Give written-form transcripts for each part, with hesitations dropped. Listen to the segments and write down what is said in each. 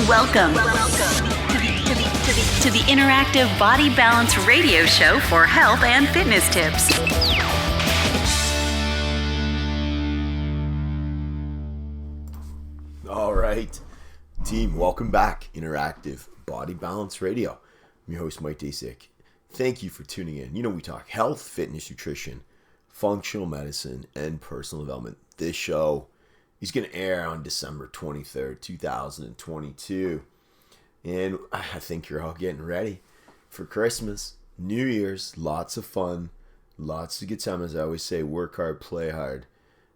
Welcome to the interactive Body Balance radio show for health and fitness tips. All right, team, welcome back. Interactive Body Balance Radio. I'm your host, Mike Dasick. Thank you for tuning in. You know, we talk health, fitness, nutrition, functional medicine, and personal development. This show is going to air on December 23rd, 2022. And I think you're all getting ready for Christmas, New Year's, lots of fun, lots of good time. As I always say, work hard, play hard.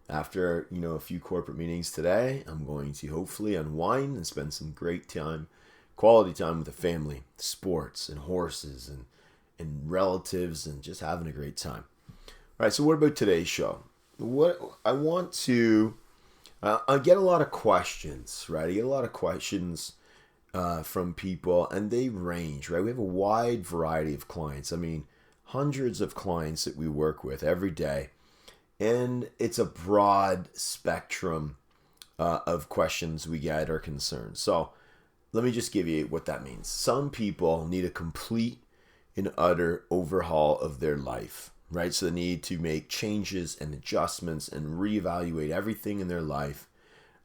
After, a few corporate meetings today, I'm going to hopefully unwind and spend some great time, quality time with the family, sports and horses and relatives, and just having a great time. All right, so what about today's show? What I want to... I get a lot of questions, right? I get a lot of questions from people, and they range, right? We have a wide variety of clients. I mean, hundreds of clients that we work with every day, and it's a broad spectrum of questions we get or concerns. So let me just give you what that means. Some people need a complete and utter overhaul of their life, right? So they need to make changes and adjustments and reevaluate everything in their life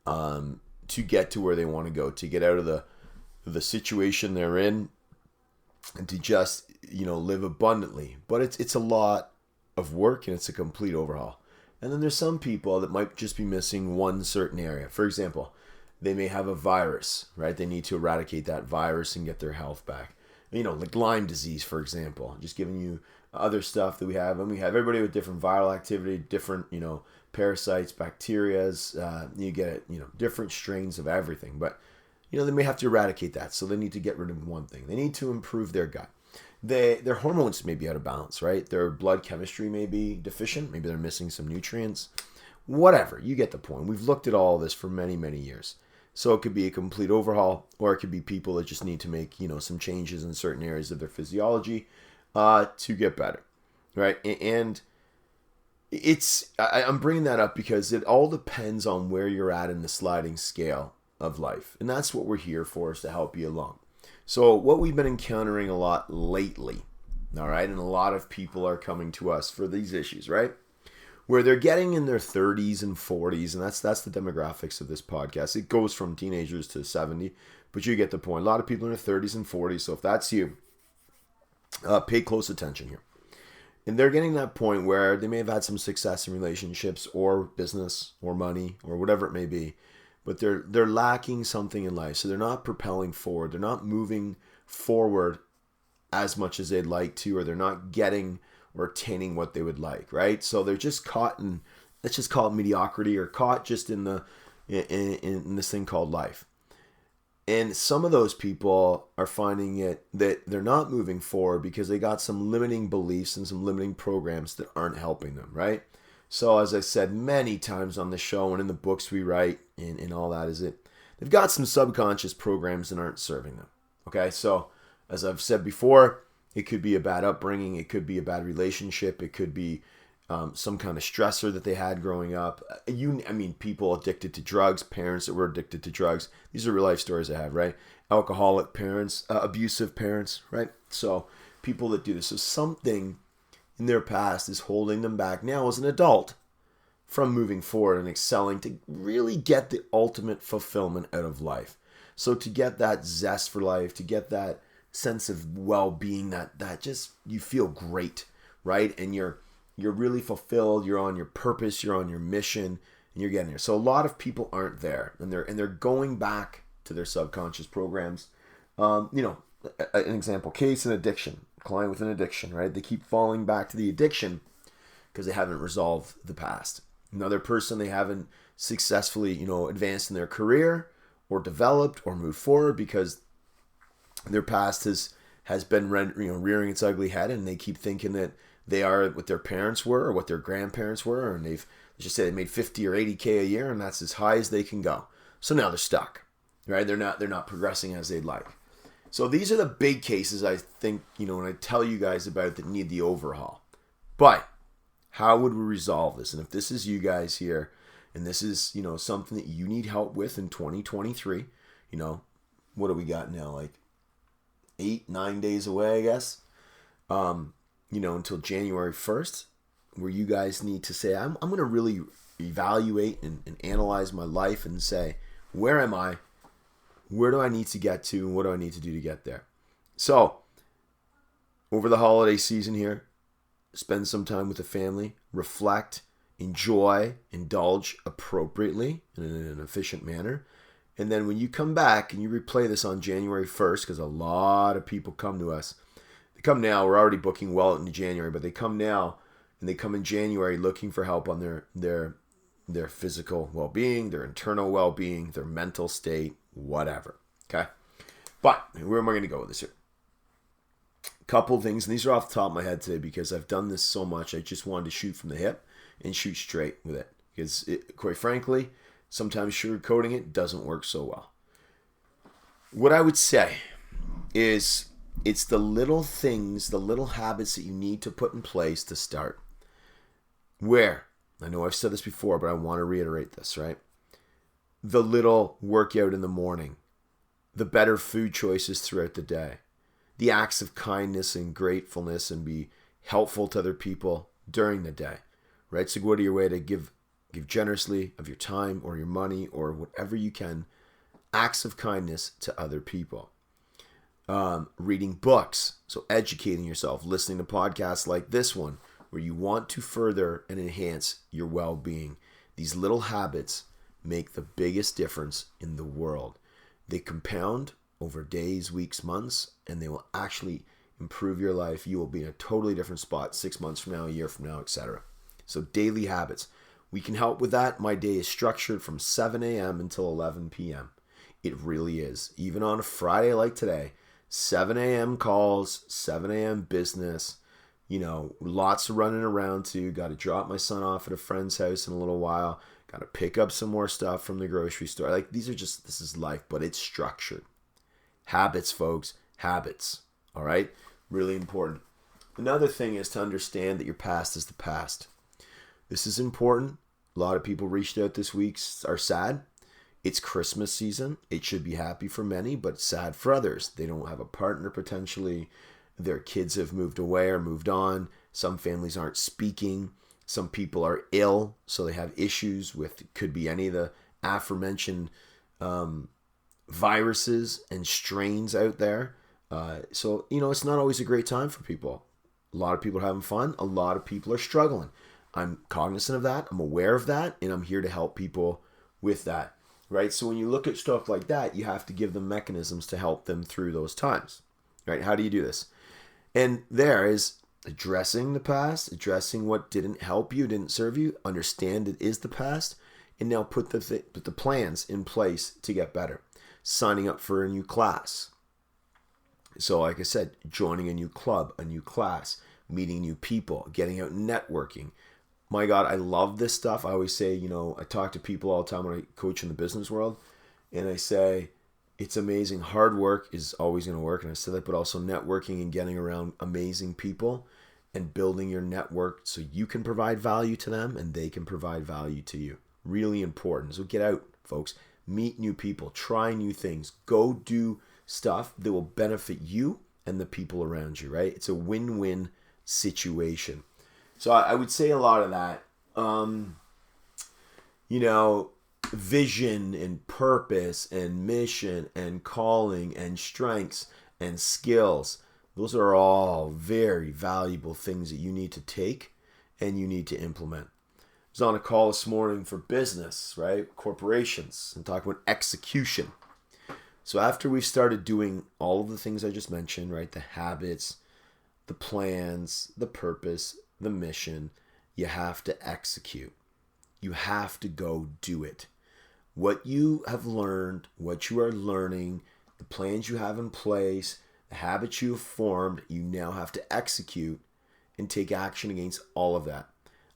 to get to where they want to go, to get out of the situation they're in, and to just, live abundantly. But it's a lot of work, and it's a complete overhaul. And then there's some people that might just be missing one certain area. For example, they may have a virus, right? They need to eradicate that virus and get their health back. Like Lyme disease, for example. Just giving you other stuff that we have. And we have everybody with different viral activity, different, parasites, bacterias. You get, different strains of everything. But, they may have to eradicate that. So they need to get rid of one thing. They need to improve their gut. Their hormones may be out of balance, right? Their blood chemistry may be deficient. Maybe they're missing some nutrients. Whatever. You get the point. We've looked at all of this for many, many years. So it could be a complete overhaul, or it could be people that just need to make, some changes in certain areas of their physiology to get better, right? And I'm bringing that up because it all depends on where you're at in the sliding scale of life. And that's what we're here for, is to help you along. So what we've been encountering a lot lately, all right, and a lot of people are coming to us for these issues, right? Where they're getting in their 30s and 40s, and that's the demographics of this podcast. It goes from teenagers to 70, but you get the point. A lot of people in their 30s and 40s, so if that's you, pay close attention here. And they're getting that point where they may have had some success in relationships or business or money or whatever it may be, but they're lacking something in life. So they're not propelling forward. They're not moving forward as much as they'd like to, or they're not getting or attaining what they would like, right? So they're just caught in, let's just call it mediocrity, or caught just in this thing called life. And some of those people are finding it that they're not moving forward because they got some limiting beliefs and some limiting programs that aren't helping them, right? So as I said many times on the show and in the books we write and all that, is it they've got some subconscious programs that aren't serving them, okay? So as I've said before, it could be a bad upbringing. It could be a bad relationship. It could be some kind of stressor that they had growing up. People addicted to drugs, parents that were addicted to drugs. These are real life stories I have, right? Alcoholic parents, abusive parents, right? So people that do this. So something in their past is holding them back now as an adult from moving forward and excelling to really get the ultimate fulfillment out of life. So to get that zest for life, to get that sense of well-being, that just you feel great, right? And you're really fulfilled, you're on your purpose, you're on your mission, and you're getting there. So a lot of people aren't there, and they're going back to their subconscious programs. An example case, an addiction, client with an addiction, right? They keep falling back to the addiction because they haven't resolved the past. Another person, they haven't successfully, advanced in their career or developed or moved forward because their past has been rearing its ugly head, and they keep thinking that they are what their parents were or what their grandparents were, and let's just say they made 50 or 80K a year, and that's as high as they can go. So now they're stuck, right? They're not progressing as they'd like. So these are the big cases I think, when I tell you guys about that need the overhaul. But how would we resolve this? And if this is you guys here, and this is, something that you need help with in 2023, what do we got now? Like 8-9 days away, I guess. Until January 1st, where you guys need to say, I'm going to really evaluate and analyze my life and say, where am I? Where do I need to get to? And what do I need to do to get there? So, over the holiday season here, spend some time with the family, reflect, enjoy, indulge appropriately in an efficient manner. And then when you come back and you replay this on January 1st, because a lot of people come to us, they come now, we're already booking well into January, but they come now and they come in January looking for help on their physical well-being, their internal well-being, their mental state, whatever. Okay? But where am I going to go with this here? Couple things, and these are off the top of my head today because I've done this so much. I just wanted to shoot from the hip and shoot straight with it. Because, quite frankly, sometimes sugarcoating it doesn't work so well. What I would say is it's the little things, the little habits that you need to put in place to start. Where, I know I've said this before, but I want to reiterate this, right? The little workout in the morning, the better food choices throughout the day, the acts of kindness and gratefulness and be helpful to other people during the day, right? So go to your way to give generously of your time or your money or whatever you can, acts of kindness to other people. Reading books, so educating yourself, listening to podcasts like this one, where you want to further and enhance your well-being. These little habits make the biggest difference in the world. They compound over days, weeks, months, and they will actually improve your life. You will be in a totally different spot 6 months from now, a year from now, etc. So daily habits. We can help with that. My day is structured from 7 a.m. until 11 p.m. It really is. Even on a Friday like today, 7 a.m. calls, 7 a.m. business, lots of running around to. Got to drop my son off at a friend's house in a little while. Got to pick up some more stuff from the grocery store. This is life, but it's structured. Habits, folks, habits. All right? Really important. Another thing is to understand that your past is the past. This is important. A lot of people reached out this week are sad. It's Christmas season. It should be happy for many, but sad for others. They don't have a partner potentially. Their kids have moved away or moved on. Some families aren't speaking. Some people are ill, so they have issues with, could be any of the aforementioned viruses and strains out there. So it's not always a great time for people. A lot of people are having fun. A lot of people are struggling. I'm cognizant of that. I'm aware of that, and I'm here to help people with that. Right? So when you look at stuff like that, you have to give them mechanisms to help them through those times. Right? How do you do this? And there is addressing the past, addressing what didn't help you, didn't serve you, understand it is the past, and now put the plans in place to get better. Signing up for a new class. So like I said, joining a new club, a new class, meeting new people, getting out and networking. My God, I love this stuff. I always say, I talk to people all the time when I coach in the business world, and I say, it's amazing. Hard work is always going to work, and I say that, but also networking and getting around amazing people and building your network so you can provide value to them and they can provide value to you. Really important. So get out, folks. Meet new people. Try new things. Go do stuff that will benefit you and the people around you, right? It's a win-win situation. So I would say a lot of that. Vision and purpose and mission and calling and strengths and skills. Those are all very valuable things that you need to take and you need to implement. I was on a call this morning for business, right? Corporations, and talking about execution. So after we started doing all of the things I just mentioned, right? The habits, the plans, the purpose, the mission, you have to execute. You have to go do it. What you have learned, what you are learning, the plans you have in place, the habits you have formed, you now have to execute and take action against all of that.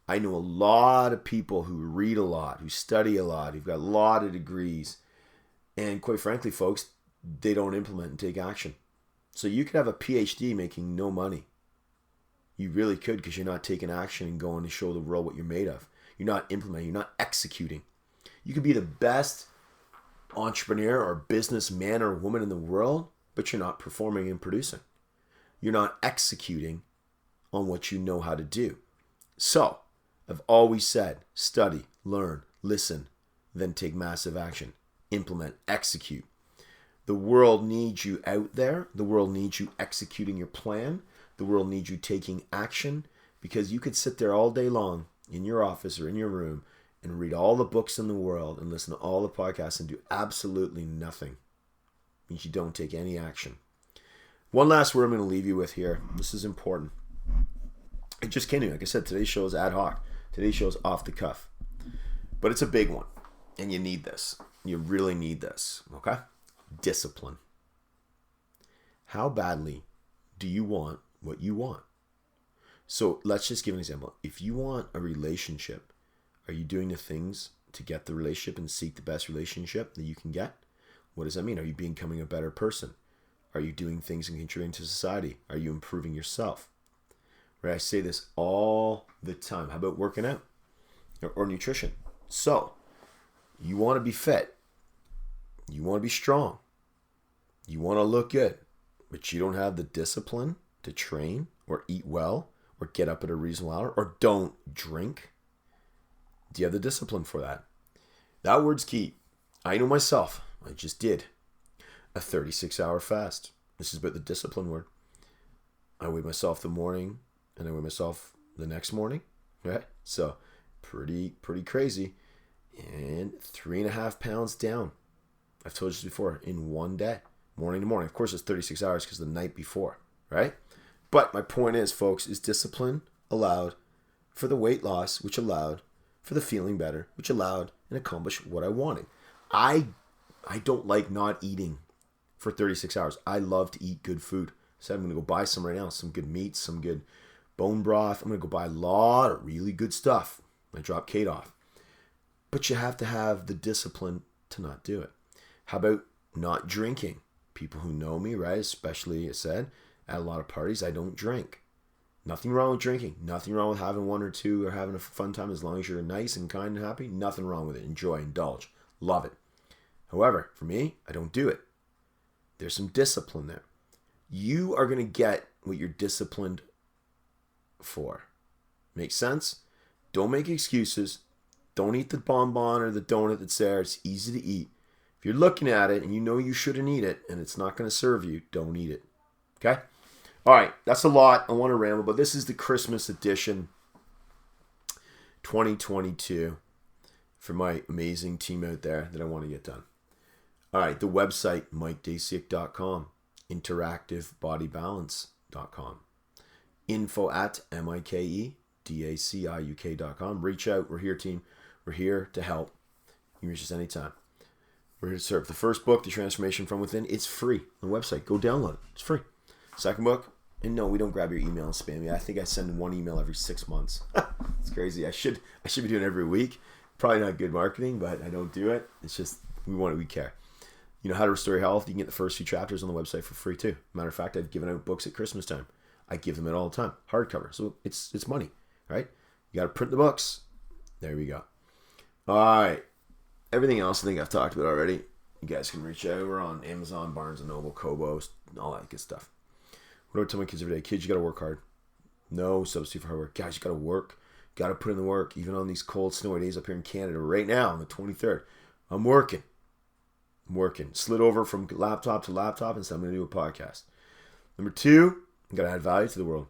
I know a lot of people who read a lot, who study a lot, who've got a lot of degrees, and quite frankly, folks, they don't implement and take action. So you could have a PhD making no money. You really could, because you're not taking action and going to show the world what you're made of. You're not implementing, you're not executing. You could be the best entrepreneur or businessman or woman in the world, but you're not performing and producing. You're not executing on what you know how to do. So, I've always said, study, learn, listen, then take massive action. Implement, execute. The world needs you out there. The world needs you executing your plan. The world needs you taking action, because you could sit there all day long in your office or in your room and read all the books in the world and listen to all the podcasts and do absolutely nothing. It means you don't take any action. One last word I'm going to leave you with here. This is important. It just came to me. Like I said, today's show is ad hoc. Today's show is off the cuff. But it's a big one. And you need this. You really need this. Okay? Discipline. How badly do you want what you want? So let's just give an example. If you want a relationship, are you doing the things to get the relationship and seek the best relationship that you can get? What does that mean? Are you becoming a better person? Are you doing things and contributing to society? Are you improving yourself? Right? I say this all the time. How about working out or nutrition? So you want to be fit. You want to be strong. You want to look good, but you don't have the discipline to train or eat well or get up at a reasonable hour or don't drink. Do you have the discipline for that? That word's key. I know myself. I just did a 36-hour fast. This is about the discipline word. I weigh myself the morning and I weigh myself the next morning. Right? So pretty crazy. And 3.5 pounds down. I've told you this before, in one day, morning to morning. Of course, it's 36 hours because the night before, right? But my point is, folks, is discipline allowed for the weight loss, which allowed for the feeling better, which allowed and accomplished what I wanted. I don't like not eating for 36 hours. I love to eat good food. So I'm going to go buy some right now, some good meat, some good bone broth. I'm going to go buy a lot of really good stuff. I drop Kate off. But you have to have the discipline to not do it. How about not drinking? People who know me, right, especially, I said, at a lot of parties, I don't drink. Nothing wrong with drinking. Nothing wrong with having one or two or having a fun time as long as you're nice and kind and happy. Nothing wrong with it. Enjoy, indulge, love it. However, for me, I don't do it. There's some discipline there. You are going to get what you're disciplined for. Make sense? Don't make excuses. Don't eat the bonbon or the donut that's there. It's easy to eat. If you're looking at it and you know you shouldn't eat it and it's not going to serve you, don't eat it. Okay? All right, that's a lot. I want to ramble, but this is the Christmas edition 2022 for my amazing team out there that I want to get done. All right, the website, MikeDaciuk.com, interactivebodybalance.com, info@MikeDaciuk.com. Reach out. We're here, team. We're here to help. You can reach us anytime. We're here to serve. The first book, The Transformation from Within, it's free on the website. Go download it. It's free. Second book, and no, we don't grab your email and spam you. I think I send one email every 6 months. It's crazy. I should be doing it every week. Probably not good marketing, but I don't do it. It's just we care. You know, How to Restore Your Health. You can get the first few chapters on the website for free too. Matter of fact, I've given out books at Christmas time. I give them out all the time, hardcover. So it's money, right? You got to print the books. There we go. All right. Everything else I think I've talked about already. You guys can reach out. We're on Amazon, Barnes & Noble, Kobo, all that good stuff. What do I tell my kids every day? Kids, you got to work hard. No substitute for hard work. Guys, you got to work. Got to put in the work. Even on these cold, snowy days up here in Canada right now on the 23rd. I'm working. Slid over from laptop to laptop and said I'm going to do a podcast. Number 2, I got to add value to the world.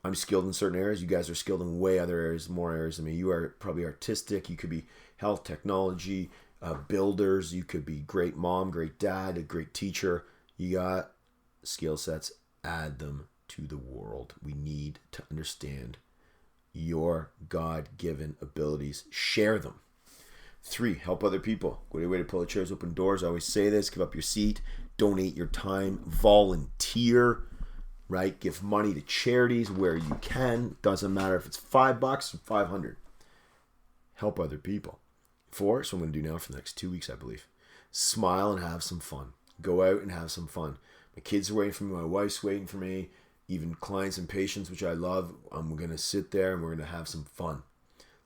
I'm skilled in certain areas. You guys are skilled in way other areas, more areas than me. You are probably artistic. You could be health, technology, builders. You could be great mom, great dad, a great teacher. You got skill sets. Add them to the world. We need to understand your God-given abilities. Share them. 3, help other people. Great way to pull the chairs, open doors. I always say this. Give up your seat. Donate your time. Volunteer. Right? Give money to charities where you can. Doesn't matter if it's $5 or $500. Help other people. 4, so I'm going to do now for the next 2 weeks, I believe. Smile and have some fun. Go out and have some fun. My kids are waiting for me. My wife's waiting for me. Even clients and patients, which I love. We're going to sit there and we're going to have some fun.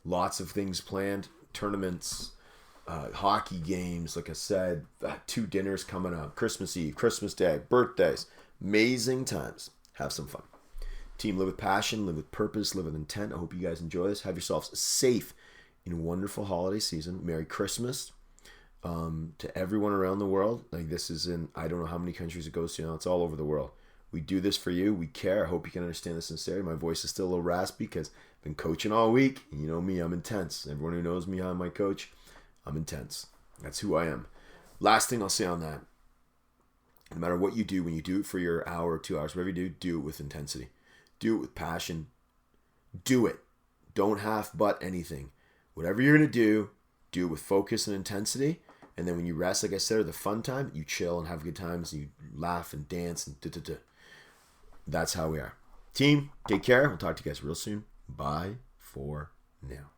Lots of things planned. Tournaments, hockey games, like I said, 2 dinners coming up, Christmas Eve, Christmas Day, birthdays, amazing times. Have some fun. Team, live with passion, live with purpose, live with intent. I hope you guys enjoy this. Have yourselves a safe and wonderful holiday season. Merry Christmas to everyone around the world. Like, this is in, I don't know how many countries it goes to now. It's all over the world. We do this for you. We care. I hope you can understand the sincerity. My voice is still a little raspy because I've been coaching all week. You know me, I'm intense. Everyone who knows me, I'm my coach. I'm intense. That's who I am. Last thing I'll say on that, no matter what you do, when you do it for your hour or 2 hours, whatever you do it with intensity. Do it with passion. Do it. Don't half-butt anything. Whatever you're going to do it with focus and intensity. And then when you rest, like I said, or the fun time, you chill and have good times and you laugh and dance and da-da-da. That's how we are. Team, take care. We'll talk to you guys real soon. Bye for now.